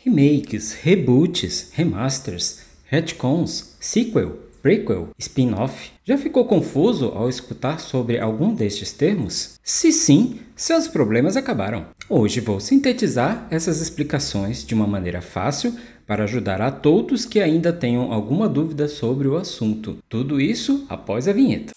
Remakes, reboots, remasters, retcons, sequel, prequel, spin-off. Já ficou confuso ao escutar sobre algum destes termos? Se sim, seus problemas acabaram. Hoje vou sintetizar essas explicações de uma maneira fácil para ajudar a todos que ainda tenham alguma dúvida sobre o assunto. Tudo isso após a vinheta.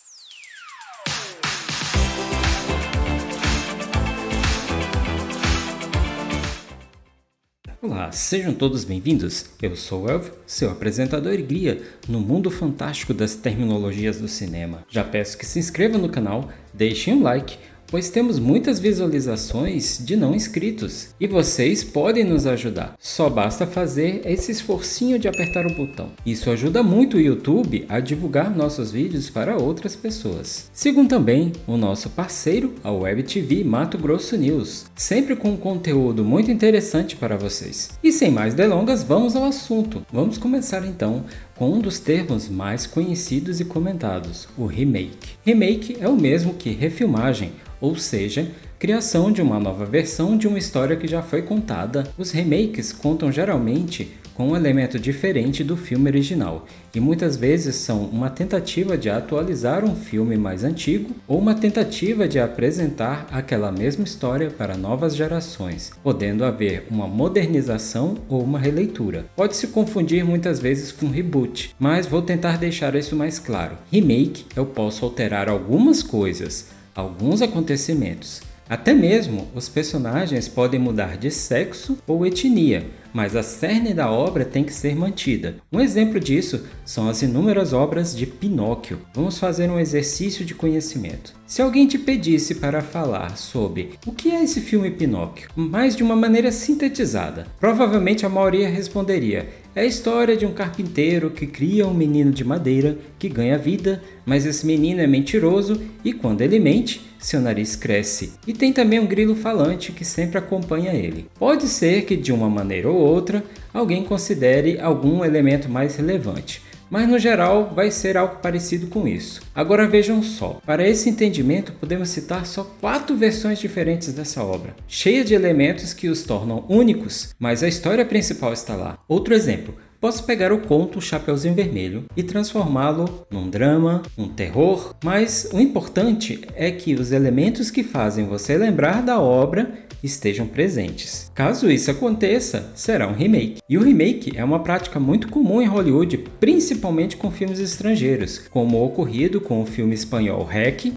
Olá, sejam todos bem-vindos. Eu sou o Elvio, seu apresentador e guia no mundo fantástico das terminologias do cinema. Já peço que se inscreva no canal, deixem um like, pois temos muitas visualizações de não inscritos e vocês podem nos ajudar. Só basta fazer esse esforcinho de apertar o botão. Isso ajuda muito o YouTube a divulgar nossos vídeos para outras pessoas. Sigam também o nosso parceiro, a Web TV Mato Grosso News, sempre com conteúdo muito interessante para vocês. E sem mais delongas, vamos ao assunto. Vamos começar então com um dos termos mais conhecidos e comentados, o remake. Remake é o mesmo que refilmagem, ou seja, criação de uma nova versão de uma história que já foi contada. Os remakes contam geralmente com um elemento diferente do filme original e muitas vezes são uma tentativa de atualizar um filme mais antigo ou uma tentativa de apresentar aquela mesma história para novas gerações, podendo haver uma modernização ou uma releitura. Pode se confundir muitas vezes com reboot, mas vou tentar deixar isso mais claro. Remake, eu posso alterar algumas coisas, alguns acontecimentos. Até mesmo os personagens podem mudar de sexo ou etnia, mas a cerne da obra tem que ser mantida. Um exemplo disso são as inúmeras obras de Pinóquio. Vamos fazer um exercício de conhecimento. Se alguém te pedisse para falar sobre o que é esse filme Pinóquio, mas de uma maneira sintetizada, provavelmente a maioria responderia: é a história de um carpinteiro que cria um menino de madeira que ganha vida, mas esse menino é mentiroso e quando ele mente, seu nariz cresce. E tem também um grilo falante que sempre acompanha ele. Pode ser que de uma maneira ou outra, alguém considere algum elemento mais relevante, mas no geral vai ser algo parecido com isso. Agora vejam só, para esse entendimento podemos citar só 4 versões diferentes dessa obra, cheia de elementos que os tornam únicos, mas a história principal está lá. Outro exemplo, posso pegar o conto Chapeuzinho Vermelho e transformá-lo num drama, um terror, mas o importante é que os elementos que fazem você lembrar da obra estejam presentes. Caso isso aconteça, será um remake. E o remake é uma prática muito comum em Hollywood, principalmente com filmes estrangeiros, como o ocorrido com o filme espanhol REC,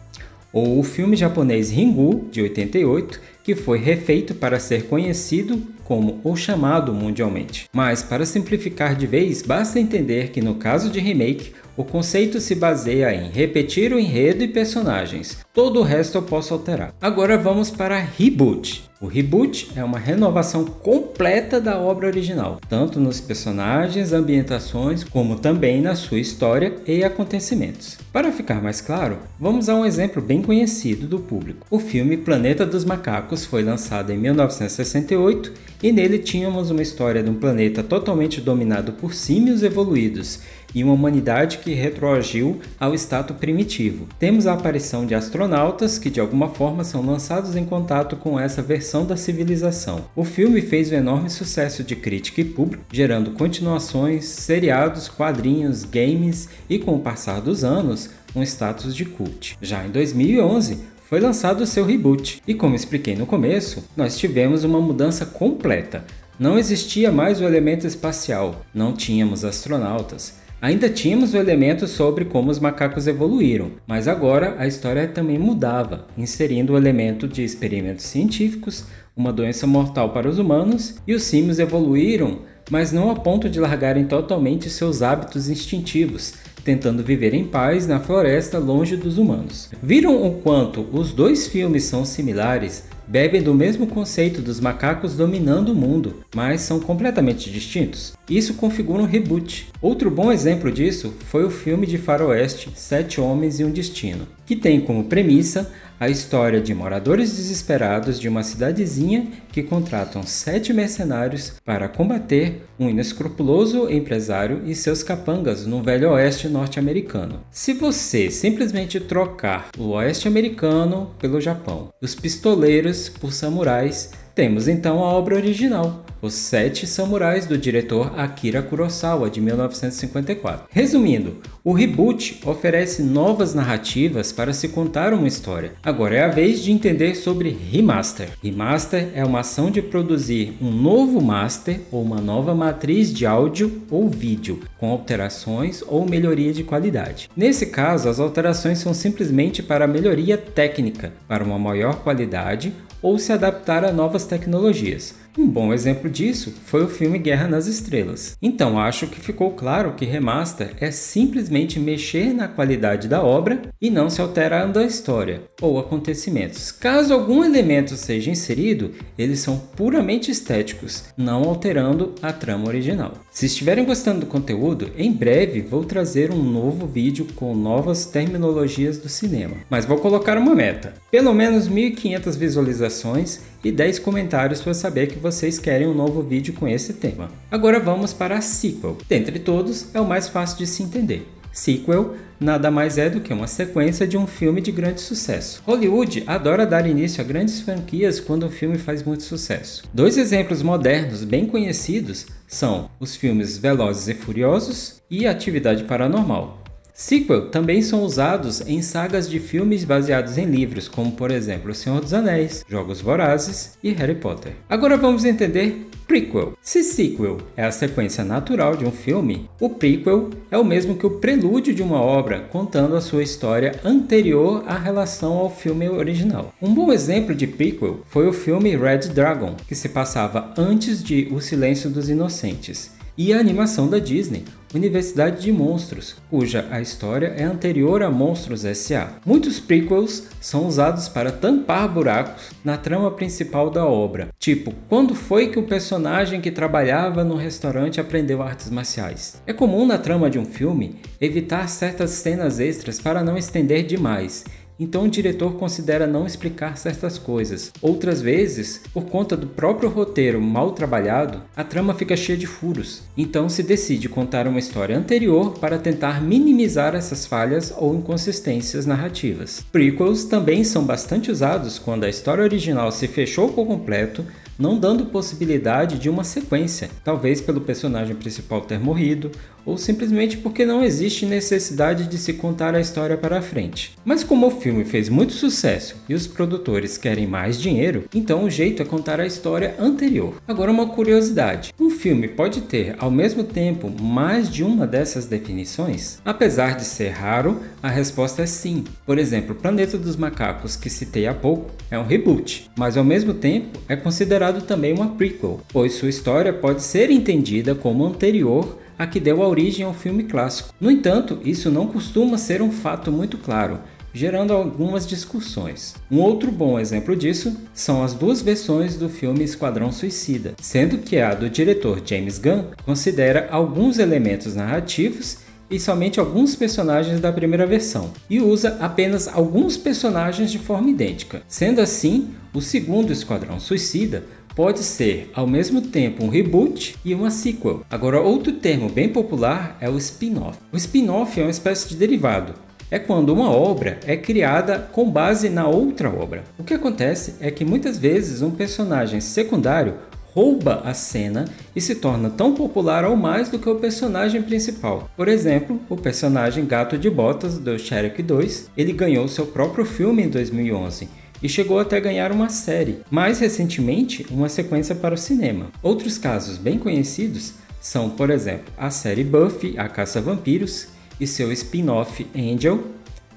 ou o filme japonês Ringu, de 88, que foi refeito para ser conhecido como O Chamado mundialmente. Mas, para simplificar de vez, basta entender que no caso de remake, o conceito se baseia em repetir o enredo e personagens. Todo o resto eu posso alterar. Agora vamos para reboot. O reboot é uma renovação completa da obra original, tanto nos personagens, ambientações, como também na sua história e acontecimentos. Para ficar mais claro, vamos a um exemplo bem conhecido do público. O filme Planeta dos Macacos foi lançado em 1968 e nele tínhamos uma história de um planeta totalmente dominado por símios evoluídos e uma humanidade que retroagiu ao estado primitivo. Temos a aparição de astronautas que de alguma forma são lançados em contato com essa versão da civilização. O filme fez um enorme sucesso de crítica e público, gerando continuações, seriados, quadrinhos, games e, com o passar dos anos, um status de cult. Já em 2011, foi lançado o seu reboot, e como expliquei no começo, nós tivemos uma mudança completa. Não existia mais o elemento espacial, não tínhamos astronautas. Ainda tínhamos o elemento sobre como os macacos evoluíram, mas agora a história também mudava, inserindo o elemento de experimentos científicos, uma doença mortal para os humanos, e os símios evoluíram, mas não a ponto de largarem totalmente seus hábitos instintivos, tentando viver em paz na floresta longe dos humanos. Viram o quanto os dois filmes são similares? Bebem do mesmo conceito dos macacos dominando o mundo, mas são completamente distintos. Isso configura um reboot. Outro bom exemplo disso foi o filme de faroeste 7 Homens e um Destino, que tem como premissa a história de moradores desesperados de uma cidadezinha que contratam 7 mercenários para combater um inescrupuloso empresário e seus capangas no velho oeste norte-americano. Se você simplesmente trocar o oeste americano pelo Japão, os pistoleiros por samurais, Temos então a obra original, Os Sete Samurais, do diretor Akira Kurosawa, de 1954. Resumindo, o reboot oferece novas narrativas para se contar uma história. Agora é a vez de entender sobre remaster. Remaster é uma ação de produzir um novo master ou uma nova matriz de áudio ou vídeo, com alterações ou melhoria de qualidade. Nesse caso, as alterações são simplesmente para melhoria técnica, para uma maior qualidade ou se adaptar a novas tecnologias. Um bom exemplo disso foi o filme Guerra nas Estrelas. Então acho que ficou claro que remaster é simplesmente mexer na qualidade da obra e não se alterando a história ou acontecimentos. Caso algum elemento seja inserido, eles são puramente estéticos, não alterando a trama original. Se estiverem gostando do conteúdo, em breve vou trazer um novo vídeo com novas terminologias do cinema. Mas vou colocar uma meta, pelo menos 1.500 visualizações e 10 comentários para saber que vocês querem um novo vídeo com esse tema. Agora vamos para a sequel. Dentre todos, é o mais fácil de se entender. Sequel nada mais é do que uma sequência de um filme de grande sucesso. Hollywood adora dar início a grandes franquias quando um filme faz muito sucesso. Dois exemplos modernos bem conhecidos são os filmes Velozes e Furiosos e Atividade Paranormal. Sequel também são usados em sagas de filmes baseados em livros, como por exemplo O Senhor dos Anéis, Jogos Vorazes e Harry Potter. Agora vamos entender prequel. Se sequel é a sequência natural de um filme, o prequel é o mesmo que o prelúdio de uma obra, contando a sua história anterior à relação ao filme original. Um bom exemplo de prequel foi o filme Red Dragon, que se passava antes de O Silêncio dos Inocentes, e a animação da Disney, Universidade de Monstros, cuja a história é anterior a Monstros S.A. Muitos prequels são usados para tampar buracos na trama principal da obra, tipo, quando foi que o personagem que trabalhava no restaurante aprendeu artes marciais? É comum na trama de um filme evitar certas cenas extras para não estender demais. Então o diretor considera não explicar certas coisas. Outras vezes, por conta do próprio roteiro mal trabalhado, a trama fica cheia de furos. Então se decide contar uma história anterior para tentar minimizar essas falhas ou inconsistências narrativas. Prequels também são bastante usados quando a história original se fechou por completo, não dando possibilidade de uma sequência, talvez pelo personagem principal ter morrido, ou simplesmente porque não existe necessidade de se contar a história para frente. Mas como o filme fez muito sucesso e os produtores querem mais dinheiro, então o jeito é contar a história anterior. Agora uma curiosidade, um filme pode ter ao mesmo tempo mais de uma dessas definições? Apesar de ser raro, a resposta é sim. Por exemplo, Planeta dos Macacos, que citei há pouco, é um reboot, mas ao mesmo tempo é considerado também uma prequel, pois sua história pode ser entendida como anterior a que deu a origem ao filme clássico. No entanto, isso não costuma ser um fato muito claro, gerando algumas discussões. Um outro bom exemplo disso são as duas versões do filme Esquadrão Suicida, sendo que a do diretor James Gunn considera alguns elementos narrativos e somente alguns personagens da primeira versão, e usa apenas alguns personagens de forma idêntica. Sendo assim, o segundo Esquadrão Suicida pode ser ao mesmo tempo um reboot e uma sequel. Agora, outro termo bem popular é o spin-off. O spin-off é uma espécie de derivado. É quando uma obra é criada com base na outra obra. O que acontece é que muitas vezes um personagem secundário rouba a cena e se torna tão popular ou mais do que o personagem principal. Por exemplo, o personagem Gato de Botas do Shrek 2, ele ganhou seu próprio filme em 2011 e chegou até ganhar uma série, mais recentemente uma sequência para o cinema. Outros casos bem conhecidos são, por exemplo, a série Buffy, a Caça-Vampiros e seu spin-off Angel,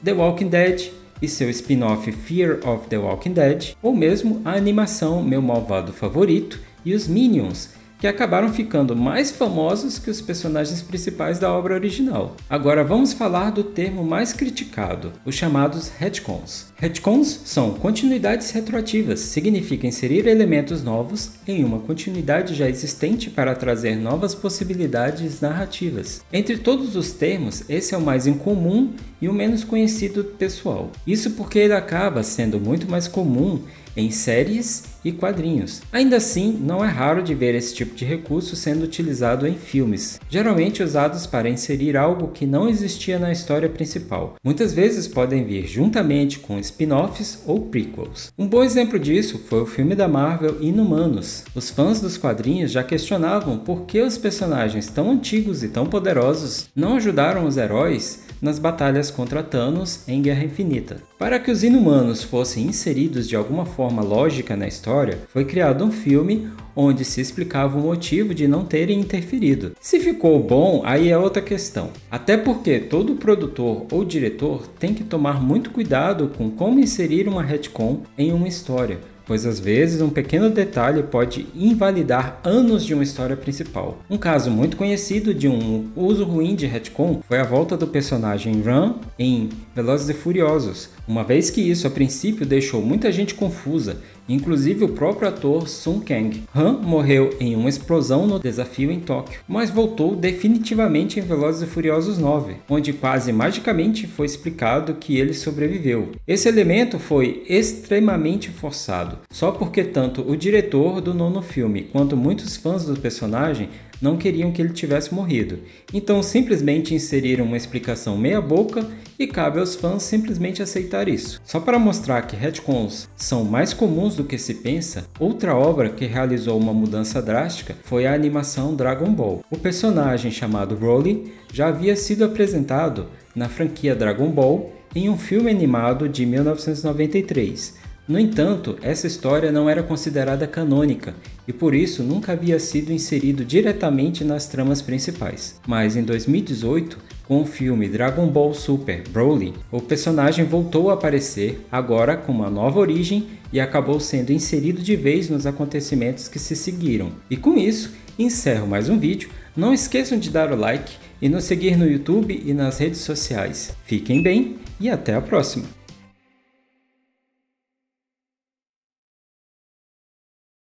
The Walking Dead e seu spin-off Fear of the Walking Dead, ou mesmo a animação Meu Malvado Favorito e os Minions, que acabaram ficando mais famosos que os personagens principais da obra original. Agora vamos falar do termo mais criticado, os chamados retcons. Retcons são continuidades retroativas, significa inserir elementos novos em uma continuidade já existente para trazer novas possibilidades narrativas. Entre todos os termos, esse é o mais incomum e o menos conhecido pessoal. Isso porque ele acaba sendo muito mais comum em séries e quadrinhos. Ainda assim, não é raro de ver esse tipo de recurso sendo utilizado em filmes, geralmente usados para inserir algo que não existia na história principal. Muitas vezes podem vir juntamente com spin-offs ou prequels. Um bom exemplo disso foi o filme da Marvel Inumanos. Os fãs dos quadrinhos já questionavam por que os personagens tão antigos e tão poderosos não ajudaram os heróis nas batalhas contra Thanos em Guerra Infinita. Para que os Inumanos fossem inseridos de alguma forma lógica na história, foi criado um filme onde se explicava o motivo de não terem interferido. Se ficou bom, aí é outra questão. Até porque todo produtor ou diretor tem que tomar muito cuidado com como inserir uma retcon em uma história, pois às vezes um pequeno detalhe pode invalidar anos de uma história principal. Um caso muito conhecido de um uso ruim de retcon foi a volta do personagem Ran em Velozes e Furiosos, uma vez que isso a princípio deixou muita gente confusa, inclusive o próprio ator Sung Kang. Han morreu em uma explosão no desafio em Tóquio, mas voltou definitivamente em Velozes e Furiosos 9, onde quase magicamente foi explicado que ele sobreviveu. Esse elemento foi extremamente forçado, só porque tanto o diretor do nono filme quanto muitos fãs do personagem não queriam que ele tivesse morrido, então simplesmente inseriram uma explicação meia boca e cabe aos fãs simplesmente aceitar isso. Só para mostrar que retcons são mais comuns do que se pensa, outra obra que realizou uma mudança drástica foi a animação Dragon Ball. O personagem chamado Broly já havia sido apresentado na franquia Dragon Ball em um filme animado de 1993. No entanto, essa história não era considerada canônica e por isso nunca havia sido inserido diretamente nas tramas principais. Mas em 2018, com o filme Dragon Ball Super Broly, o personagem voltou a aparecer, agora com uma nova origem, e acabou sendo inserido de vez nos acontecimentos que se seguiram. E com isso, encerro mais um vídeo. Não esqueçam de dar o like e nos seguir no YouTube e nas redes sociais. Fiquem bem e até a próxima!